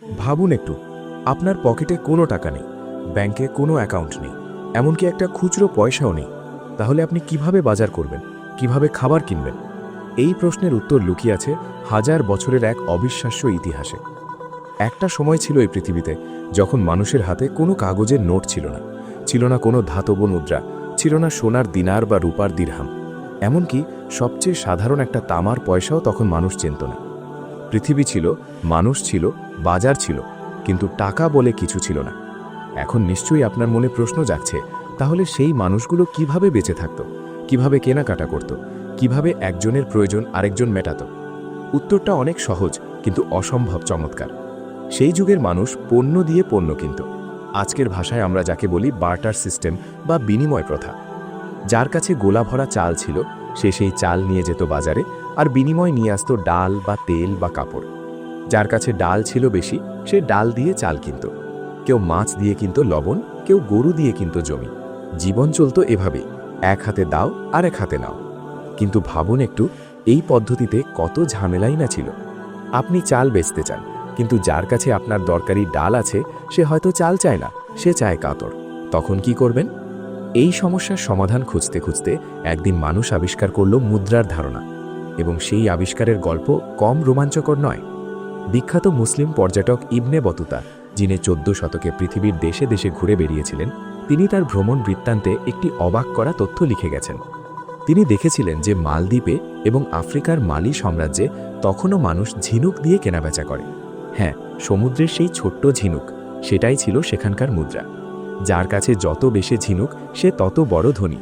ভাবুন একটু, আপনার পকেটে কোনো টাকা নেই, ব্যাংকে কোনো অ্যাকাউন্ট নেই, এমনকি একটা খুচরো পয়সাও নেই। তাহলে আপনি কিভাবে বাজার করবেন, কিভাবে খাবার কিনবেন? এই প্রশ্নের উত্তর লুকিয়ে আছে হাজার বছরের এক অবিশ্বাস্য ইতিহাসে। একটা সময় ছিল এই পৃথিবীতে যখন মানুষের হাতে কোনো কাগজের নোট ছিল না, ছিল না কোনো ধাতব মুদ্রা, ছিল না সোনার দিনার বা রূপার দিরহাম, এমনকি সবচেয়ে সাধারণ একটা তামার পয়সাও তখন মানুষ চিনত না। পৃথিবী ছিল, মানুষ ছিল, বাজার ছিল, কিন্তু টাকা বলে কিছু ছিল না। এখন নিশ্চয়ই আপনার মনে প্রশ্ন জাগছে, তাহলে সেই মানুষগুলো কিভাবে বেঁচে থাকত, কিভাবে কেনাকাটা করত, কিভাবে একজনের প্রয়োজন আরেকজন মেটাত? উত্তরটা অনেক সহজ, কিন্তু অসম্ভব চমৎকার। সেই যুগের মানুষ পণ্য দিয়ে পণ্য কিনত। আজকের ভাষায় আমরা যাকে বলি বার্টার সিস্টেম বা বিনিময় প্রথা। যার কাছে গোলা ভরা চাল ছিল, সে সেই চাল নিয়ে যেত বাজারে, আর বিনিময় নিয়ে আসত ডাল বা তেল বা কাপড়। যার কাছে ডাল ছিল বেশি, সে ডাল দিয়ে চাল কিনত। কেউ মাছ দিয়ে কিনত লবণ, কেউ গরু দিয়ে কিনত জমি। জীবন চলত এভাবেই, এক হাতে দাও আর এক হাতে নাও। কিন্তু ভাবুন একটু, এই পদ্ধতিতে কত ঝামেলাই না ছিল। আপনি চাল বেচতে চান, কিন্তু যার কাছে আপনার দরকারি ডাল আছে, সে হয়তো চাল চায় না, সে চায় কাতর। তখন কি করবেন? এই সমস্যার সমাধান খুঁজতে খুঁজতে একদিন মানুষ আবিষ্কার করল মুদ্রার ধারণা, এবং সেই আবিষ্কারের গল্প কম রোমাঞ্চকর নয়। বিখ্যাত মুসলিম পর্যটক ইবনে বতুতা, যিনি 14 শতকে পৃথিবীর দেশে দেশে ঘুরে বেরিয়েছিলেন, তিনি তার ভ্রমণ বৃত্তান্তে একটি অবাক করা তথ্য লিখে গেছেন। তিনি দেখেছিলেন যে মালদ্বীপে এবং আফ্রিকার মালি সাম্রাজ্যে তখনও মানুষ ঝিনুক দিয়ে কেনাবেচা করে। হ্যাঁ, সমুদ্রের সেই ছোট্ট ঝিনুক, সেটাই ছিল সেখানকার মুদ্রা। যার কাছে যত বেশি ঝিনুক, সে তত বড় ধনী।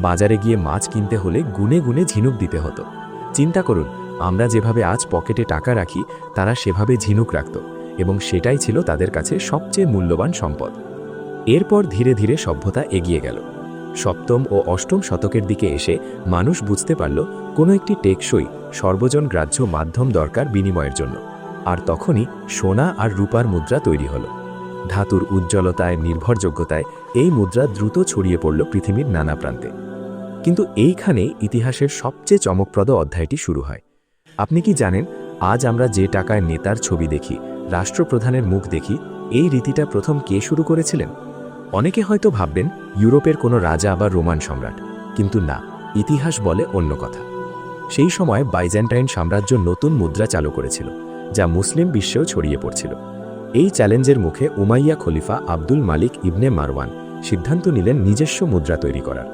বাজারে গিয়ে মাছ কিনতে হলে গুনে গুনে ঝিনুক দিতে হতো। চিন্তা করুন, আমরা যেভাবে আজ পকেটে টাকা রাখি, তারা সেভাবে ঝিনুক রাখত, এবং সেটাই ছিল তাদের কাছে সবচেয়ে মূল্যবান সম্পদ। এরপর ধীরে ধীরে সভ্যতা এগিয়ে গেল। 7ম ও 8ম শতকের দিকে এসে মানুষ বুঝতে পারল কোনো একটি টেকসই, সর্বজন গ্রাহ্য মাধ্যম দরকার বিনিময়ের জন্য। আর তখনই সোনা আর রূপার মুদ্রা তৈরি হলো। ধাতুর উজ্জ্বলতায়, নির্ভরযোগ্যতায় এই মুদ্রা দ্রুত ছড়িয়ে পড়ল পৃথিবীর নানা প্রান্তে। কিন্তু এইখানেই ইতিহাসের সবচেয়ে চমকপ্রদ অধ্যায়টি শুরু হয়। আপনি কি জানেন, আজ আমরা যে টাকায় নেতার ছবি দেখি, রাষ্ট্রপ্রধানের মুখ দেখি, এই রীতিটা প্রথম কে শুরু করেছিলেন? অনেকে হয়তো ভাববেন ইউরোপের কোনো রাজা বা রোমান সম্রাট, কিন্তু না, ইতিহাস বলে অন্য কথা। সেই সময় বাইজেন্টাইন সাম্রাজ্য নতুন মুদ্রা চালু করেছিল, যা মুসলিম বিশ্বেও ছড়িয়ে পড়ছিল। এই চ্যালেঞ্জের মুখে উমাইয়া খলিফা আব্দুল মালিক ইবনে মারওয়ান সিদ্ধান্ত নিলেন নিজস্ব মুদ্রা তৈরি করার,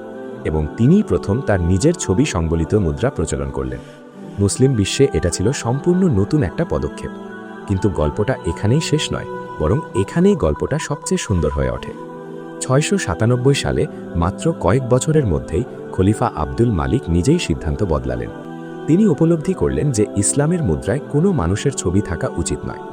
এবং তিনিই প্রথম তার নিজের ছবি সংবলিত মুদ্রা প্রচলন করলেন। মুসলিম বিশ্বে এটা ছিল সম্পূর্ণ নতুন একটা পদক্ষেপ। কিন্তু গল্পটা এখানেই শেষ নয়, বরং এখানেই গল্পটা সবচেয়ে সুন্দর হয়ে ওঠে। 697 সালে, মাত্র কয়েক বছরের মধ্যেই খলিফা আব্দুল মালিক নিজেই সিদ্ধান্ত বদলালেন। তিনি উপলব্ধি করলেন যে ইসলামের মুদ্রায় কোনো মানুষের ছবি থাকা উচিত নয়,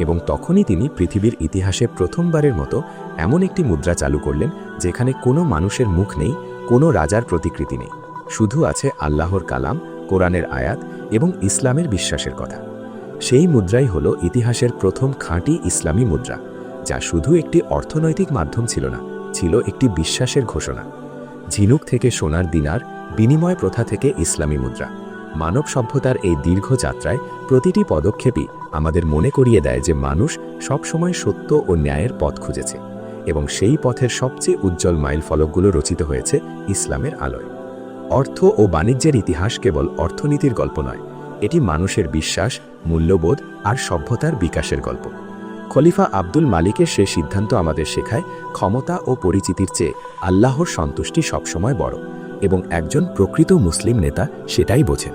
এবং তখনই তিনি পৃথিবীর ইতিহাসে প্রথমবারের মতো এমন একটি মুদ্রা চালু করলেন যেখানে কোনো মানুষের মুখ নেই, কোনো রাজার প্রতিকৃতি নেই, শুধু আছে আল্লাহর কালাম, কোরআনের আয়াত এবং ইসলামের বিশ্বাসের কথা। সেই মুদ্রাই হলো ইতিহাসের প্রথম খাঁটি ইসলামী মুদ্রা, যা শুধু একটি অর্থনৈতিক মাধ্যম ছিল না, ছিল একটি বিশ্বাসের ঘোষণা। ঝিনুক থেকে সোনার দিনার, বিনিময় প্রথা থেকে ইসলামী মুদ্রা, মানব সভ্যতার এই দীর্ঘ যাত্রায় প্রতিটি পদক্ষেপই আমাদের মনে করিয়ে দেয় যে মানুষ সবসময় সত্য ও ন্যায়ের পথ খুঁজেছে, এবং সেই পথের সবচেয়ে উজ্জ্বল মাইল ফলকগুলো রচিত হয়েছে ইসলামের আলোয়। অর্থ ও বাণিজ্যের ইতিহাস কেবল অর্থনীতির গল্প নয়, এটি মানুষের বিশ্বাস, মূল্যবোধ আর সভ্যতার বিকাশের গল্প। খলিফা আব্দুল মালিকের সে সিদ্ধান্ত আমাদের শেখায়, ক্ষমতা ও পরিচিতির চেয়ে আল্লাহর সন্তুষ্টি সবসময় বড়, এবং একজন প্রকৃত মুসলিম নেতা সেটাই বোঝেন।